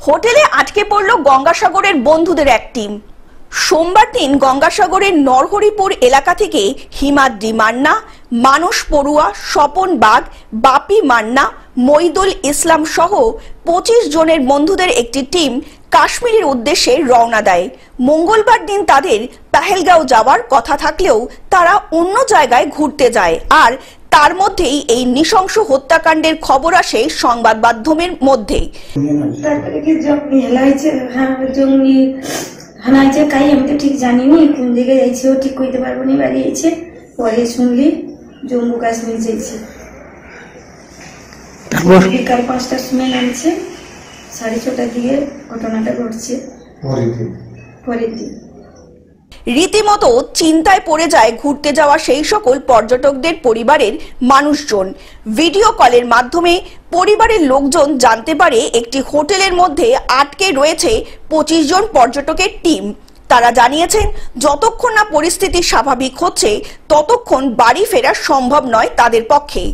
হোটেলে আটকে পড়ল গঙ্গাসাগরের বন্ধুদের এক টিম। সোমবার দিন গঙ্গাসাগরের নরহরিপুর এলাকা থেকে হিমাদ্রি মান্না, মানস পড়ুয়া, স্বপন বাগ, বাপি মান্না, মইদুল ইসলাম সহ 25 জনের বন্ধুদের একটি টিম কাশ্মীরের উদ্দেশ্যে রওনা দেয়। মঙ্গলবার দিন তাদের পেহেলগাঁও যাওয়ার কথা থাকলেও তারা অন্য জায়গায় ঘুরতে যায়। আর তার মধ্যেই এই নৃশংস হত্যাকাণ্ডের খবর আসে সংবাদ মাধ্যমের মধ্যে। কাই আমি তো ঠিক জানিনি কোন জায়গায় যাইছে, ও ঠিক কইতে পারবো না। বাড়ি যাইছে পরে শুনলি জম্মু কাশ্মীর যাইছে। বিকাল 5টার সময় নামছে, 6:30টার দিকে ঘটনাটা ঘটছে। পরের দিন রীতিমতো চিন্তায় পড়ে যায় ঘুরতে যাওয়া সেই সকল পর্যটকদের পরিবারের মানুষজন। ভিডিও কলের মাধ্যমে পরিবারের লোকজন জানতে পারে একটি হোটেলের মধ্যে আটকে রয়েছে 25 জন পর্যটকের টিম। তারা জানিয়েছেন যতক্ষণ না পরিস্থিতি স্বাভাবিক হচ্ছে ততক্ষণ বাড়ি ফেরা সম্ভব নয় তাদের পক্ষে।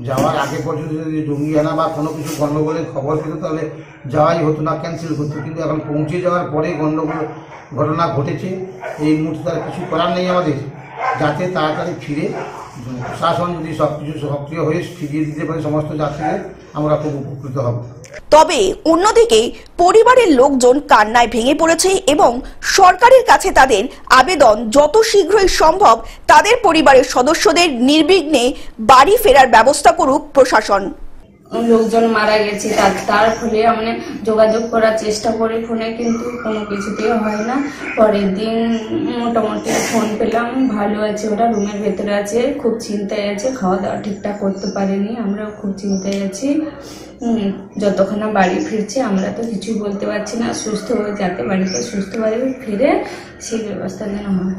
যাওয়ার আগে পর্যন্ত যদি জঙ্গিহানা বা কোনো কিছু গন্ডগোলের খবর পেত তাহলে যাওয়াই হতো না, ক্যান্সেল করতো। কিন্তু এখন পৌঁছে যাওয়ার পরে গন্ডগোল ঘটনা ঘটেছে, এই মুহূর্তে তার কিছু করার নেই আমাদের, যাতে তাড়াতাড়ি ফিরে প্রশাসন যদি সবকিছু সক্রিয় হয়ে ফিরিয়ে দিতে পারে সমস্ত যাত্রীদের, আমরা খুব উপকৃত হব। তবে অন্যদিকে পরিবারের লোকজন কান্নায় ভেঙে পড়েছে এবং সরকারের কাছে তাদের আবেদন যত শীঘ্রই সম্ভব তাদের পরিবারের সদস্যদের নির্বিঘ্নে বাড়ি ফেরার ব্যবস্থা করুক প্রশাসন। লোকজন মারা গেছে, তার ফলে মানে যোগাযোগ করার চেষ্টা করি ফোনে, কিন্তু কোনো কিছুতেই হয় না। পরের দিন মোটামুটি ফোন পেলাম, ভালো আছে, ওরা রুমের ভেতরে আছে, খুব চিন্তায় আছে, খাওয়া দাওয়া ঠিকঠাক করতে পারেনি, আমরাও খুব চিন্তায় আছি। যতক্ষণ না বাড়ি ফিরছে আমরা তো কিছুই বলতে পারছি না, সুস্থ হয়ে যাতে বাড়িতে সুস্থভাবে ফিরে সেই ব্যবস্থা যেন হয়।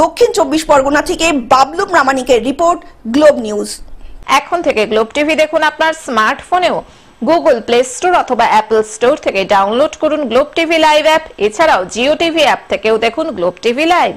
দক্ষিণ 24 পরগনা থেকে বাবলু প্রামাণিকের রিপোর্ট, গ্লোব নিউজ। এখন থেকে গ্লোব টিভি দেখুন আপনার স্মার্টফোনেও। গুগল প্লে স্টোর অথবা অ্যাপল স্টোর থেকে ডাউনলোড করুন গ্লোব টিভি লাইভ অ্যাপ। এছাড়াও জিও টিভি অ্যাপ থেকেও দেখুন গ্লোব টিভি লাইভ।